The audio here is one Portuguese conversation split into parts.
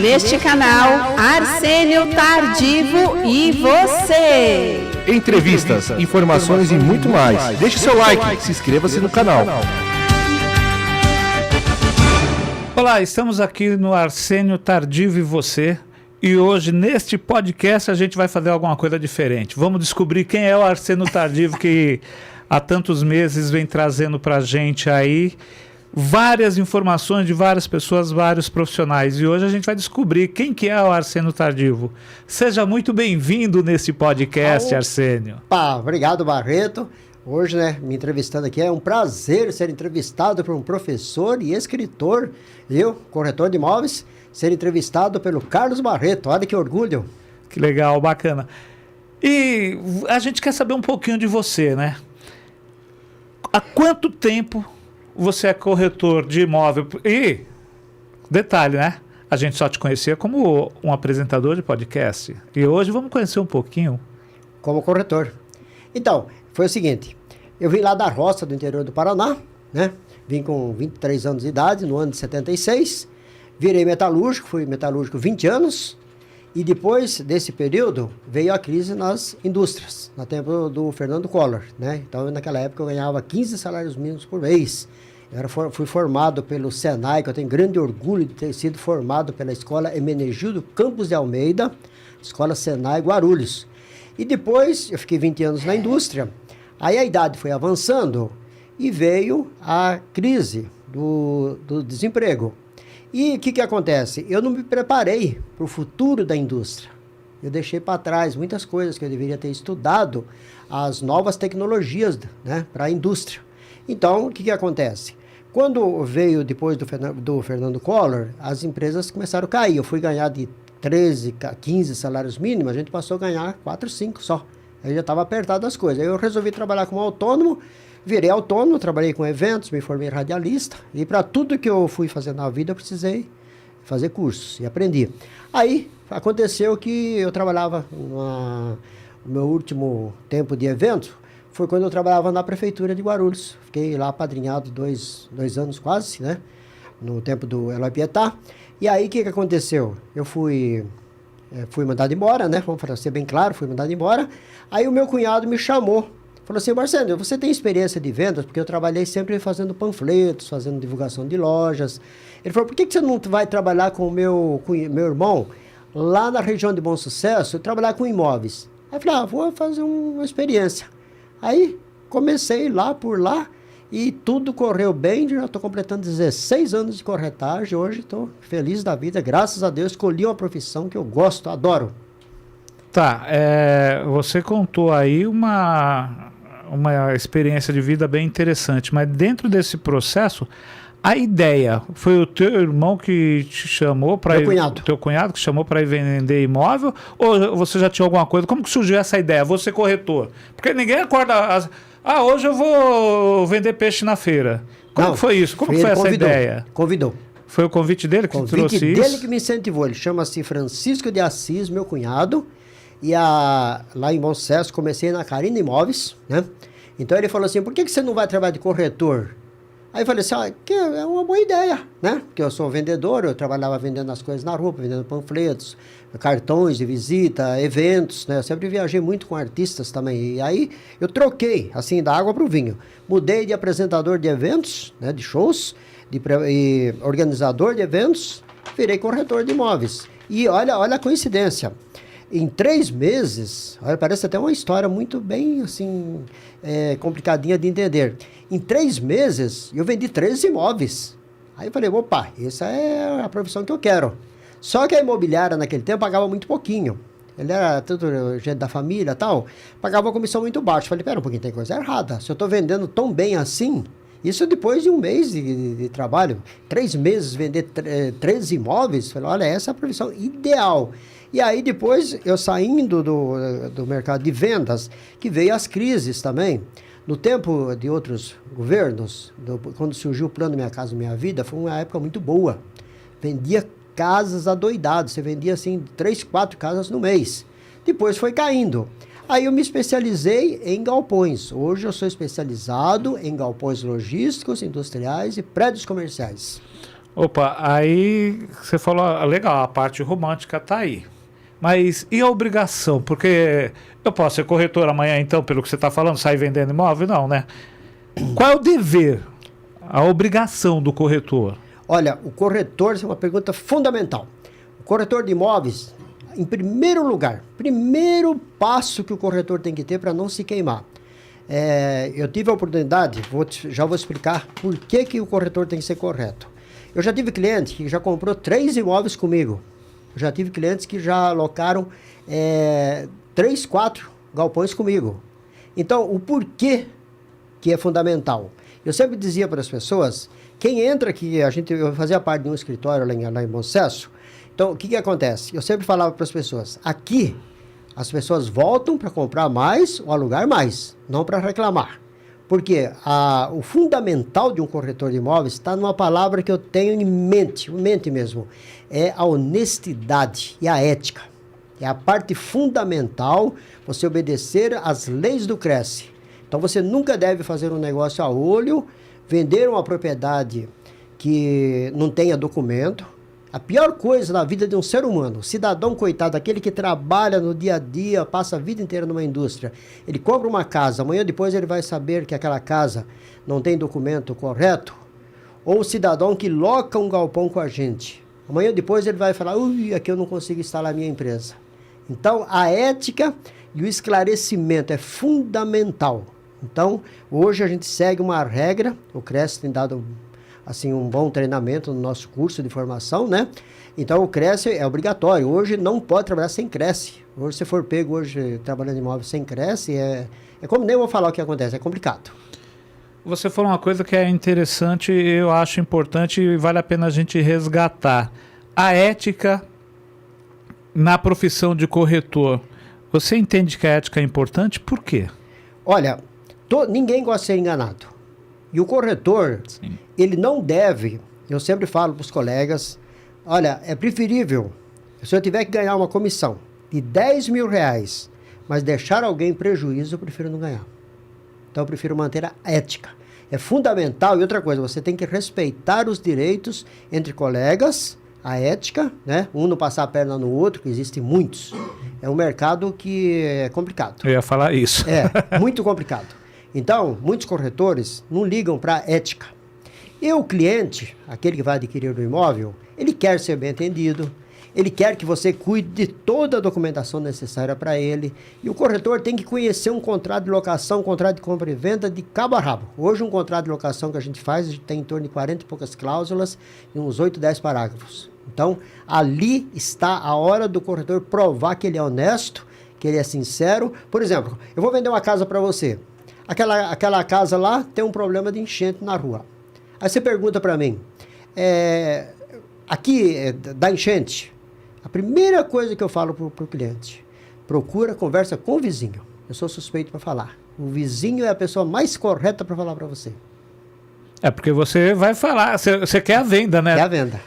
neste canal Arsênio Tardivo e você. Entrevistas, informações e muito mais. Deixe seu like, se inscreva-se no canal. Olá, estamos aqui no Arsênio Tardivo e você. E hoje, neste podcast, a gente vai fazer alguma coisa diferente. Vamos descobrir quem é o Arsênio Tardivo que há tantos meses vem trazendo pra gente aí várias informações de várias pessoas, vários profissionais. E hoje a gente vai descobrir quem que é o Arsênio Tardivo. Seja muito bem-vindo nesse podcast, Arsênio. Obrigado, Barreto. Hoje, me entrevistando aqui, é um prazer ser entrevistado por um professor e escritor, eu, corretor de imóveis, ser entrevistado pelo Carlos Barreto. Olha que orgulho. Que legal, bacana. E a gente quer saber um pouquinho de você, né? Há quanto tempo você é corretor de imóvel? E, detalhe, né? A gente só te conhecia como um apresentador de podcast. E hoje vamos conhecer um pouquinho. Como corretor. Então, foi o seguinte. Eu vim lá da roça do interior do Paraná, né? Vim com 23 anos de idade, no ano de 76. Virei metalúrgico, fui metalúrgico 20 anos. E depois desse período, veio a crise nas indústrias, no tempo do Fernando Collor, né? Então, naquela época, eu ganhava 15 salários mínimos por mês. Fui formado pelo Senai, que eu tenho grande orgulho de ter sido formado pela Escola Hermenegildo Campos de Almeida, Escola Senai Guarulhos. E depois, eu fiquei 20 anos na indústria. Aí a idade foi avançando e veio a crise do desemprego. E o que acontece? Eu não me preparei para o futuro da indústria. Eu deixei para trás muitas coisas que eu deveria ter estudado, as novas tecnologias, né, para a indústria. Então, o que acontece? Quando veio depois do Fernando Collor, as empresas começaram a cair. Eu fui ganhar de 13, 15 salários mínimos, a gente passou a ganhar 4, 5 só. Aí já estava apertado as coisas. Aí eu resolvi trabalhar como autônomo. Virei autônomo, trabalhei com eventos, me formei radialista. E para tudo que eu fui fazer na vida, eu precisei fazer cursos e aprendi. Aí aconteceu que eu trabalhava, no meu último tempo de evento, foi quando eu trabalhava na prefeitura de Guarulhos. Fiquei lá apadrinhado 2 anos quase, né? No tempo do Eloy Pietá. E aí o que aconteceu? Eu fui mandado embora, né? Vamos ser bem claro, fui mandado embora. Aí o meu cunhado me chamou. Falou assim: Marcelo, você tem experiência de vendas? Porque eu trabalhei sempre fazendo panfletos, fazendo divulgação de lojas. Ele falou: por que você não vai trabalhar com o meu irmão lá na região de Bom Sucesso e trabalhar com imóveis? Aí eu falei: vou fazer uma experiência. Aí comecei lá por lá e tudo correu bem. Já estou completando 16 anos de corretagem. Hoje estou feliz da vida, graças a Deus. Escolhi uma profissão que eu gosto, adoro. Tá, você contou aí uma experiência de vida bem interessante, mas dentro desse processo, a ideia foi o teu irmão que te chamou para ir... O teu cunhado que chamou para ir vender imóvel? Ou você já tinha alguma coisa? Como que surgiu essa ideia? Você corretor? Porque ninguém acorda... hoje eu vou vender peixe na feira. Como foi isso? Como foi essa ideia? Convidou. Foi o convite dele que trouxe isso? O convite dele que me incentivou. Ele chama-se Francisco de Assis, meu cunhado. E lá em Bom Sucesso, comecei na Carina Imóveis, né? Então ele falou assim: por que você não vai trabalhar de corretor? Aí eu falei assim: que é uma boa ideia, né? Porque eu sou vendedor, eu trabalhava vendendo as coisas na rua, vendendo panfletos, cartões de visita, eventos, né? Eu sempre viajei muito com artistas também. E aí eu troquei, assim, da água para o vinho. Mudei de apresentador de eventos, né? De shows, e organizador de eventos, virei corretor de imóveis. E olha a coincidência. Em 3 meses, parece até uma história muito bem, assim, complicadinha de entender. Em 3 meses, eu vendi 13 imóveis. Aí eu falei: opa, essa é a profissão que eu quero. Só que a imobiliária, naquele tempo, pagava muito pouquinho. Ele era tudo gente da família e tal, pagava uma comissão muito baixa. Eu falei: pera um pouquinho, tem coisa errada. Se eu estou vendendo tão bem assim, isso depois de 1 mês de trabalho, 3 meses, vender 13 imóveis, falei: olha, essa é a profissão ideal. E aí depois, eu saindo do mercado de vendas, que veio as crises também. No tempo de outros governos, quando surgiu o plano Minha Casa Minha Vida, foi uma época muito boa. Vendia casas adoidadas, você vendia assim 3, 4 casas no mês. Depois foi caindo. Aí eu me especializei em galpões. Hoje eu sou especializado em galpões logísticos, industriais e prédios comerciais. Opa, aí você falou, legal, a parte romântica tá aí. Mas e a obrigação? Porque eu posso ser corretor amanhã, então, pelo que você está falando, sair vendendo imóvel? Não, né? Qual é o dever, a obrigação do corretor? Olha, o corretor, isso é uma pergunta fundamental. O corretor de imóveis, em primeiro lugar, primeiro passo que o corretor tem que ter para não se queimar. Eu tive a oportunidade, já vou explicar por que o corretor tem que ser correto. Eu já tive cliente que já comprou 3 imóveis comigo. Eu já tive clientes que já alocaram 3, 4 galpões comigo. Então, o porquê que é fundamental? Eu sempre dizia para as pessoas, quem entra aqui, eu fazia parte de um escritório lá em Bom Sucesso. Então, o que acontece? Eu sempre falava para as pessoas, aqui as pessoas voltam para comprar mais ou alugar mais, não para reclamar. Porque o fundamental de um corretor de imóveis está numa palavra que eu tenho em mente mesmo, é a honestidade e a ética. É a parte fundamental, você obedecer às leis do Cresce. Então você nunca deve fazer um negócio a olho, vender uma propriedade que não tenha documento. A pior coisa na vida de um ser humano, cidadão coitado, aquele que trabalha no dia a dia, passa a vida inteira numa indústria, ele compra uma casa, amanhã depois ele vai saber que aquela casa não tem documento correto, ou o cidadão que loca um galpão com a gente, amanhã depois ele vai falar, aqui eu não consigo instalar a minha empresa. Então, a ética e o esclarecimento é fundamental. Então, hoje a gente segue uma regra, o Cresce tem dado assim, um bom treinamento no nosso curso de formação, né? Então, o Cresce é obrigatório. Hoje não pode trabalhar sem Cresce. Hoje, se for pego hoje trabalhando em imóvel sem Cresce, é como nem vou falar o que acontece, é complicado. Você falou uma coisa que é interessante, eu acho importante e vale a pena a gente resgatar. A ética na profissão de corretor. Você entende que a ética é importante? Por quê? Olha, ninguém gosta de ser enganado. E o corretor, sim, ele não deve, eu sempre falo para os colegas, olha, é preferível, se eu tiver que ganhar uma comissão de 10 mil reais, mas deixar alguém em prejuízo, eu prefiro não ganhar. Então eu prefiro manter a ética. É fundamental, e outra coisa, você tem que respeitar os direitos entre colegas, a ética, né? Um não passar a perna no outro, que existem muitos. É um mercado que é complicado. Eu ia falar isso. É, muito complicado. Então, muitos corretores não ligam para a ética. E o cliente, aquele que vai adquirir o imóvel, ele quer ser bem atendido, ele quer que você cuide de toda a documentação necessária para ele. E o corretor tem que conhecer um contrato de locação, um contrato de compra e venda de cabo a rabo. Hoje, um contrato de locação que a gente faz tem em torno de 40 e poucas cláusulas e uns 8, 10 parágrafos. Então, ali está a hora do corretor provar que ele é honesto, que ele é sincero. Por exemplo, eu vou vender uma casa para você. Aquela casa lá tem um problema de enchente na rua. Aí você pergunta para mim, aqui da enchente, a primeira coisa que eu falo para o cliente, conversa com o vizinho. Eu sou suspeito para falar. O vizinho é a pessoa mais correta para falar para você. É porque você vai falar, você quer a venda, né? Quer a venda.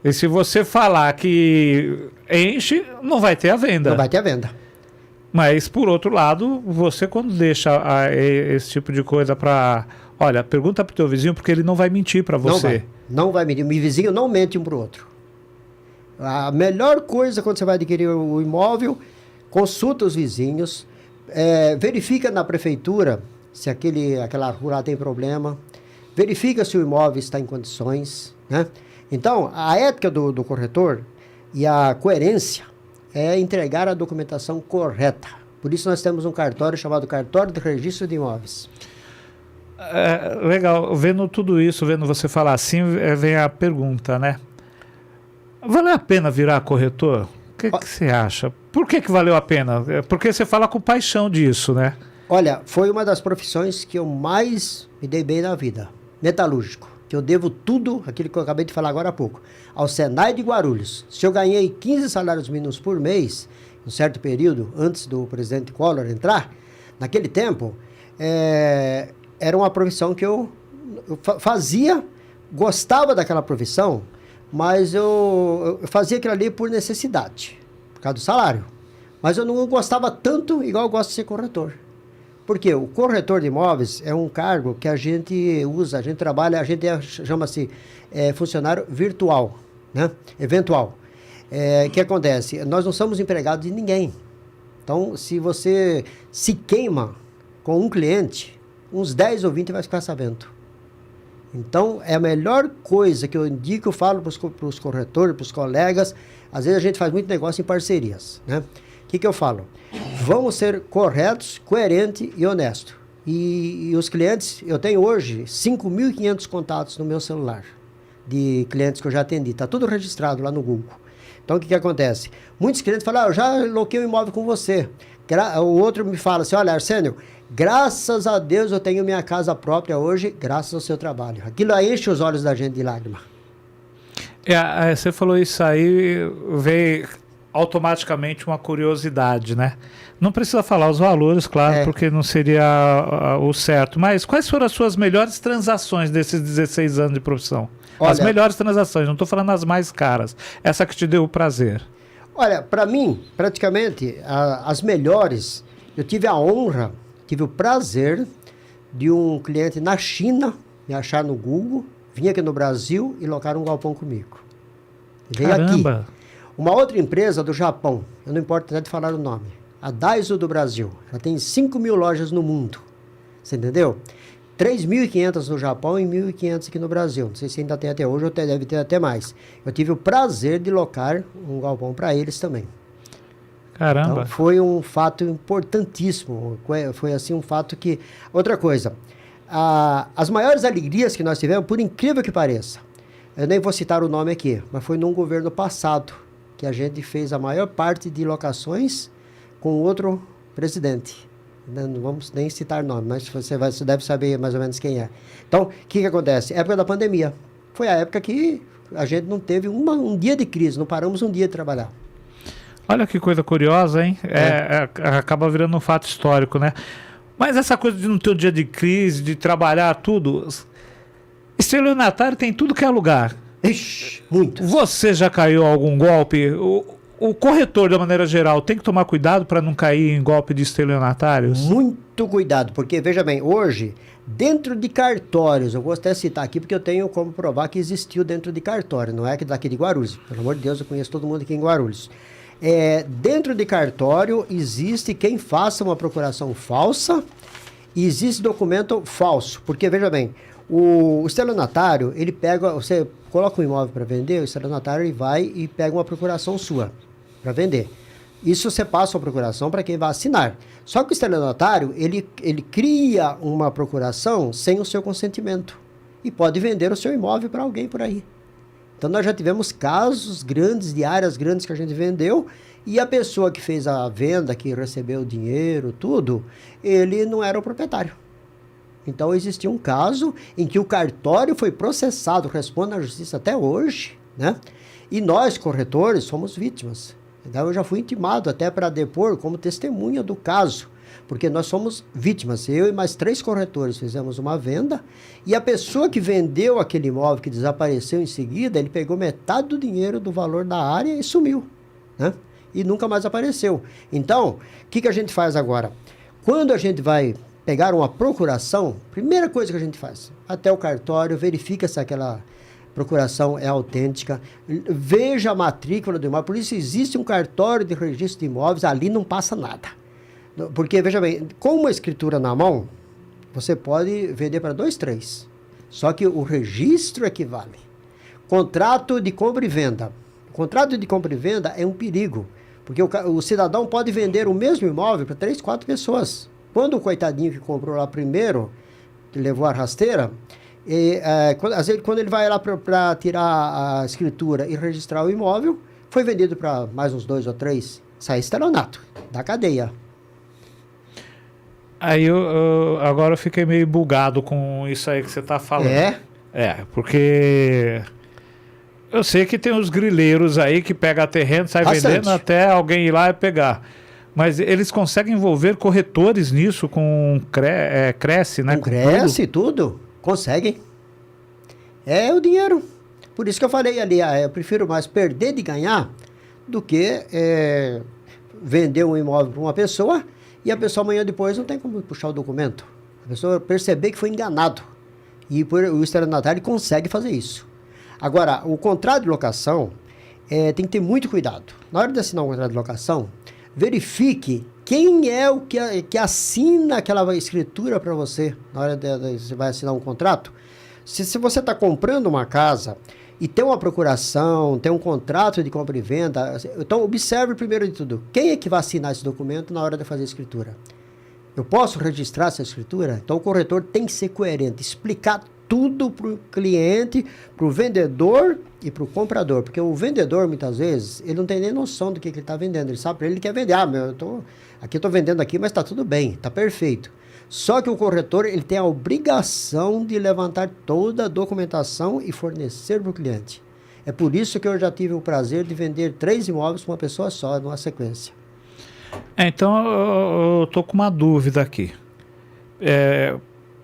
E se você falar que enche, não vai ter a venda. Não vai ter a venda. Mas, por outro lado, você quando deixa esse tipo de coisa para... Olha, pergunta para o teu vizinho, porque ele não vai mentir para você. Não vai mentir. O vizinho não mente um para o outro. A melhor coisa quando você vai adquirir o imóvel, consulta os vizinhos, verifica na prefeitura se aquela rua lá tem problema, verifica se o imóvel está em condições, né? Então, a ética do corretor e a coerência é entregar a documentação correta. Por isso nós temos um cartório chamado Cartório de Registro de Imóveis. Legal, vendo tudo isso, vendo você falar assim, vem a pergunta, né? Valeu a pena virar corretor? O que você acha? Por que valeu a pena? Porque você fala com paixão disso, né? Olha, foi uma das profissões que eu mais me dei bem na vida. Metalúrgico. Que eu devo tudo, aquilo que eu acabei de falar agora há pouco, ao Senai de Guarulhos. Se eu ganhei 15 salários mínimos por mês, em um certo período, antes do presidente Collor entrar, naquele tempo, era uma profissão que eu fazia, gostava daquela profissão, mas eu fazia aquilo ali por necessidade, por causa do salário. Mas eu não gostava tanto igual eu gosto de ser corretor. Porque o corretor de imóveis é um cargo que a gente usa, a gente trabalha, chama-se funcionário virtual, né? Eventual. O que acontece? Nós não somos empregados de ninguém. Então, se você se queima com um cliente, uns 10 ou 20 vai ficar sabendo. Então, é a melhor coisa que eu indico, eu falo para os corretores, para os colegas, às vezes a gente faz muito negócio em parcerias, né? O que eu falo? Vamos ser corretos, coerentes e honestos. E os clientes, eu tenho hoje 5.500 contatos no meu celular, de clientes que eu já atendi, está tudo registrado lá no Google. Então, o que acontece? Muitos clientes falam, eu já loquei um imóvel com você. O outro me fala assim, olha, Arsênio, graças a Deus eu tenho minha casa própria hoje, graças ao seu trabalho. Aquilo aí enche os olhos da gente de lágrima. Você falou isso aí, veio automaticamente uma curiosidade, né? Não precisa falar os valores, claro, porque não seria o certo. Mas quais foram as suas melhores transações desses 16 anos de profissão? Olha, as melhores transações, não estou falando as mais caras. Essa que te deu o prazer. Olha, para mim, praticamente, as melhores, eu tive a honra, tive o prazer de um cliente na China me achar no Google, vinha aqui no Brasil e locar um galpão comigo. Veio Caramba! Aqui. Uma outra empresa do Japão, eu não importo até de falar o nome, a Daiso do Brasil, ela tem 5.000 lojas no mundo, você entendeu? 3.500 no Japão e 1.500 aqui no Brasil. Não sei se ainda tem até hoje ou deve ter até mais. Eu tive o prazer de locar um galpão para eles também. Caramba! Então, foi um fato importantíssimo. Foi assim um fato que... Outra coisa, as maiores alegrias que nós tivemos, por incrível que pareça, eu nem vou citar o nome aqui, mas foi num governo passado que a gente fez a maior parte de locações com outro presidente. Não vamos nem citar nome, mas você deve saber mais ou menos quem é. Então, o que acontece? Época da pandemia. Foi a época que a gente não teve um dia de crise, não paramos um dia de trabalhar. Olha que coisa curiosa, hein? Acaba virando um fato histórico, né? Mas essa coisa de não ter um dia de crise, de trabalhar tudo... Estelionatário tem tudo que é lugar. Ixi, muito. Você já caiu em algum golpe? O corretor, de maneira geral, tem que tomar cuidado para não cair em golpe de estelionatários? Muito cuidado, porque, veja bem, hoje, dentro de cartórios, eu vou até citar aqui, porque eu tenho como provar que existiu dentro de cartório, não é que daqui de Guarulhos. Pelo amor de Deus, eu conheço todo mundo aqui em Guarulhos. Dentro de cartório, existe quem faça uma procuração falsa e existe documento falso. Porque, veja bem, o estelionatário, ele pega, você coloca um imóvel para vender, o estelionatário ele vai e pega uma procuração sua para vender. Isso você passa a procuração para quem vai assinar. Só que o estelionatário, ele cria uma procuração sem o seu consentimento e pode vender o seu imóvel para alguém por aí. Então nós já tivemos casos grandes, de áreas grandes que a gente vendeu, e a pessoa que fez a venda, que recebeu o dinheiro, tudo, ele não era o proprietário. Então existia um caso em que o cartório foi processado, responde na justiça até hoje, né? E nós, corretores, somos vítimas. Então eu já fui intimado até para depor como testemunha do caso, porque nós somos vítimas. Eu e mais 3 corretores fizemos uma venda e a pessoa que vendeu aquele imóvel, que desapareceu em seguida, ele pegou metade do dinheiro do valor da área e sumiu, né? E nunca mais apareceu. Então, o que a gente faz agora? Quando a gente vai pegar uma procuração, primeira coisa que a gente faz, até o cartório, verifica se aquela procuração é autêntica, veja a matrícula do imóvel. Por isso existe um cartório de registro de imóveis, ali não passa nada. Porque, veja bem, com uma escritura na mão, você pode vender para 2, 3. Só que o registro equivale. Contrato de compra e venda. Contrato de compra e venda é um perigo, porque o cidadão pode vender o mesmo imóvel para 3, 4 pessoas. Quando o coitadinho que comprou lá primeiro, que levou a rasteira, quando ele vai lá para tirar a escritura e registrar o imóvel, foi vendido para mais uns 2 ou 3. Isso aí é estelionato, da cadeia. Aí agora eu fiquei meio bugado com isso aí que você está falando. Porque eu sei que tem os grileiros aí que pega terreno, sai vendendo até alguém ir lá e pegar. Mas eles conseguem envolver corretores nisso com Cresce, né? Com Cresce, tudo? Conseguem. É o dinheiro. Por isso que eu falei ali, eu prefiro mais perder de ganhar do que vender um imóvel para uma pessoa e a pessoa amanhã depois não tem como puxar o documento. A pessoa perceber que foi enganado. E o estelionatário consegue fazer isso. Agora, o contrato de locação tem que ter muito cuidado. Na hora de assinar um contrato de locação, verifique quem é o que assina aquela escritura para você. Na hora de você vai assinar um contrato. Se você está comprando uma casa e tem uma procuração, tem um contrato de compra e venda, então observe primeiro de tudo, quem é que vai assinar esse documento na hora de fazer a escritura? Eu posso registrar essa escritura? Então o corretor tem que ser coerente, explicar tudo para o cliente, para o vendedor e para o comprador. Porque o vendedor, muitas vezes, ele não tem nem noção do que ele está vendendo. Ele sabe, ele quer vender. Aqui eu estou vendendo aqui, mas está tudo bem, está perfeito. Só que o corretor, ele tem a obrigação de levantar toda a documentação e fornecer para o cliente. É por isso que eu já tive o prazer de vender 3 imóveis para uma pessoa só, numa sequência. Então, eu estou com uma dúvida aqui.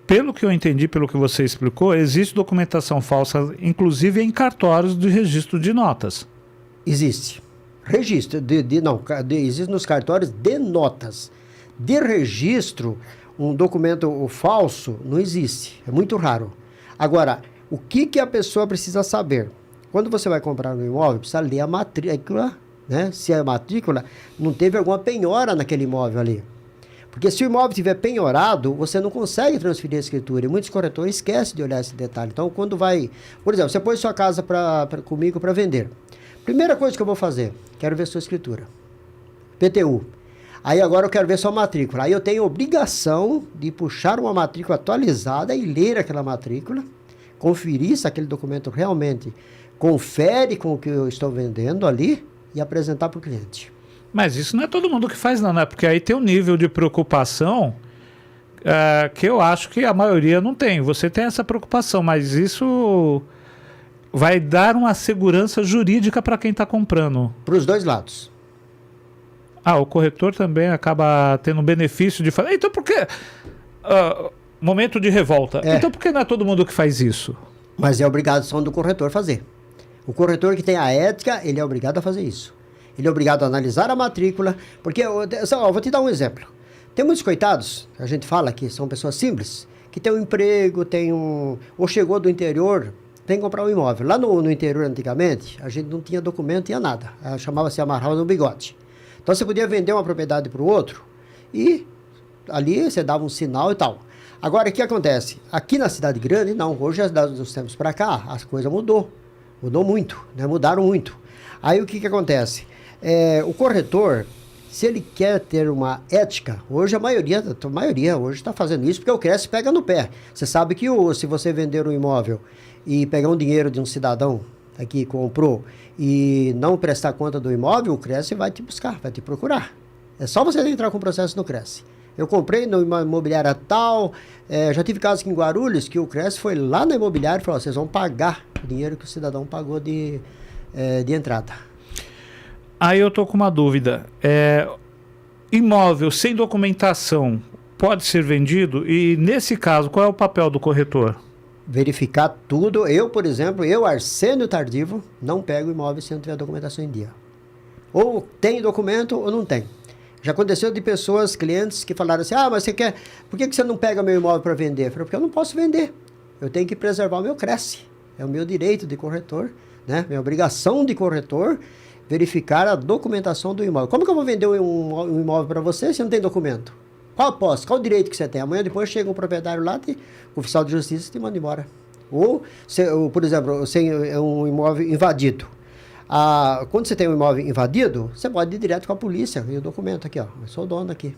Pelo que eu entendi, pelo que você explicou, existe documentação falsa, inclusive em cartórios de registro de notas. Existe. Registro. Existe nos cartórios de notas. De registro, um documento falso não existe. É muito raro. Agora, o que a pessoa precisa saber? Quando você vai comprar um imóvel, precisa ler a matrícula, né? Se a matrícula não teve alguma penhora naquele imóvel ali. Porque se o imóvel estiver penhorado, você não consegue transferir a escritura. E muitos corretores esquecem de olhar esse detalhe. Então, quando vai... Por exemplo, você põe sua casa comigo para vender. Primeira coisa que eu vou fazer, quero ver sua escritura. PTU. Aí agora eu quero ver sua matrícula. Aí eu tenho obrigação de puxar uma matrícula atualizada e ler aquela matrícula, conferir se aquele documento realmente confere com o que eu estou vendendo ali e apresentar para o cliente. Mas isso não é todo mundo que faz, não, né? Porque aí tem um nível de preocupação que eu acho que a maioria não tem. Você tem essa preocupação, mas isso vai dar uma segurança jurídica para quem está comprando. Para os dois lados. O corretor também acaba tendo um benefício de falar. Então por que... momento de revolta. Então por que não é todo mundo que faz isso? Mas é obrigação do corretor fazer. O corretor que tem a ética, ele é obrigado a fazer isso. Ele é obrigado a analisar a matrícula, porque, vou te dar um exemplo. Tem muitos coitados, a gente fala que são pessoas simples, que tem um emprego, ou chegou do interior, tem que comprar um imóvel. Lá no interior, antigamente, a gente não tinha documento, tinha nada. Chamava-se amarrava no bigode. Então, você podia vender uma propriedade para o outro e ali você dava um sinal e tal. Agora, o que acontece? Aqui na cidade grande, não. Hoje, dos tempos para cá, as coisas mudou. Mudou muito, né? Mudaram muito. Aí, o que acontece? O corretor, se ele quer ter uma ética, hoje a maioria hoje está fazendo isso, porque o CRES pega no pé. Você sabe que se você vender um imóvel e pegar um dinheiro de um cidadão que comprou e não prestar conta do imóvel, o CRES vai te buscar, vai te procurar. É só você entrar com o processo no CRES. Eu comprei numa imobiliária tal, já tive casos aqui em Guarulhos que o CRES foi lá na imobiliária e falou, vocês vão pagar o dinheiro que o cidadão pagou de entrada. Aí eu tô com uma dúvida. Imóvel sem documentação pode ser vendido? E nesse caso, qual é o papel do corretor? Verificar tudo. Por exemplo, Arsênio Tardivo, não pego imóvel se não tiver documentação em dia. Ou tem documento ou não tem. Já aconteceu de pessoas, clientes, que falaram assim, mas você quer... Por que você não pega meu imóvel para vender? Eu falei, porque eu não posso vender. Eu tenho que preservar o meu CRES. É o meu direito de corretor, né? Minha obrigação de corretor, verificar a documentação do imóvel. Como que eu vou vender um imóvel para você se não tem documento? Qual a posse? Qual o direito que você tem? Amanhã depois chega um proprietário lá, o oficial de justiça te manda embora. Ou, por exemplo, você é um imóvel invadido. Quando você tem um imóvel invadido, você pode ir direto com a polícia e o documento aqui, eu sou o dono aqui.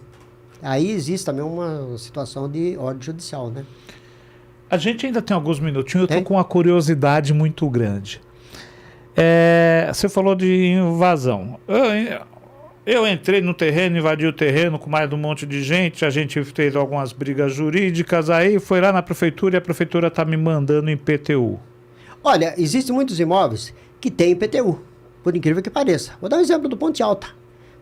Aí existe também uma situação de ordem judicial, né? A gente ainda tem alguns minutinhos, eu estou com uma curiosidade muito grande. Você falou de invasão. Eu entrei no terreno, invadi o terreno com mais de um monte de gente, a gente fez algumas brigas jurídicas, aí foi lá na prefeitura e a prefeitura está me mandando em PTU. Olha, existem muitos imóveis que têm IPTU, por incrível que pareça. Vou dar um exemplo do Ponte Alta.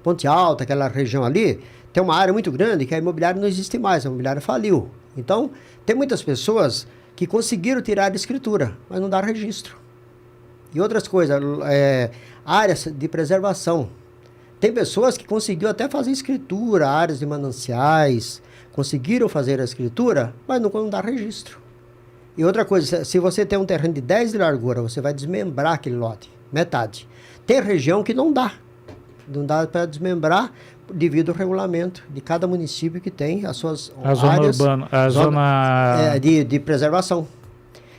Ponte Alta, aquela região ali, tem uma área muito grande que a imobiliária não existe mais, a imobiliária faliu. Então, tem muitas pessoas que conseguiram tirar a escritura, mas não dá registro. E outras coisas, áreas de preservação. Tem pessoas que conseguiram até fazer escritura, áreas de mananciais, conseguiram fazer a escritura, mas não dá registro. E outra coisa, se você tem um terreno de 10 de largura, você vai desmembrar aquele lote, metade. Tem região que não dá para desmembrar devido ao regulamento de cada município que tem as suas áreas de preservação.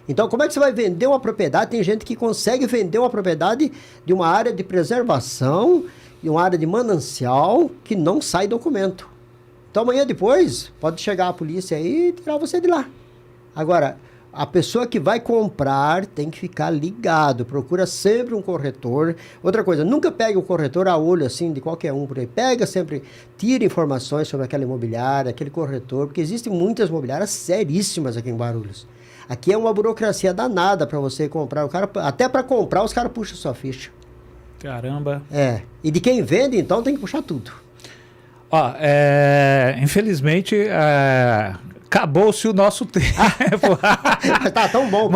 Então, como é que você vai vender uma propriedade? Tem gente que consegue vender uma propriedade de uma área de preservação e uma área de manancial que não sai documento. Então, amanhã depois, pode chegar a polícia aí e tirar você de lá. Agora, a pessoa que vai comprar tem que ficar ligado, procura sempre um corretor. Outra coisa, nunca pegue o corretor a olho assim de qualquer um por aí. Pega sempre, tira informações sobre aquela imobiliária, aquele corretor, porque existem muitas imobiliárias seríssimas aqui em Guarulhos. Aqui é uma burocracia danada para você comprar. O cara, até para comprar, os caras puxam sua ficha. Caramba. E de quem vende, então, tem que puxar tudo. Ó, infelizmente, acabou-se o nosso tempo. Tá tão bom.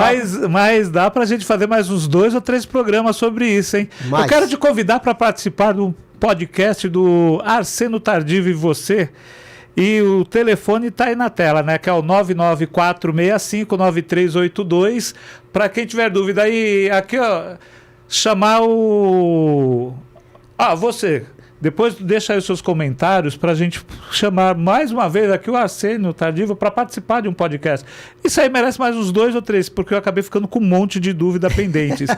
Mas dá pra gente fazer mais uns 2 ou 3 programas sobre isso, hein? Eu quero te convidar para participar do podcast do Arsênio Tardivo e Você. E o telefone tá aí na tela, né? Que é o 994659382. Para quem tiver dúvida aí, aqui, ó, chamar o... você... Depois deixa aí os seus comentários para a gente chamar mais uma vez aqui o Arsênio Tardivo para participar de um podcast. Isso aí merece mais uns 2 ou 3, porque eu acabei ficando com um monte de dúvida pendentes.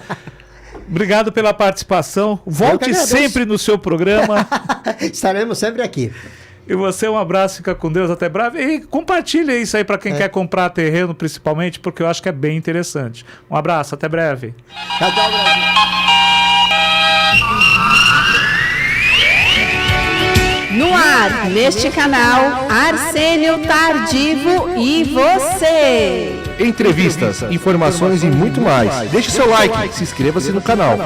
Obrigado pela participação. Volte sempre no seu programa. Estaremos sempre aqui. E você, um abraço, fica com Deus, até breve. E compartilha isso aí para quem quer comprar terreno, principalmente, porque eu acho que é bem interessante. Um abraço, até breve. Tchau, Brasil. No ar, neste canal, Arsênio Tardivo e Você. Entrevistas, informações e muito mais. Deixe seu like, se inscreva-se no canal.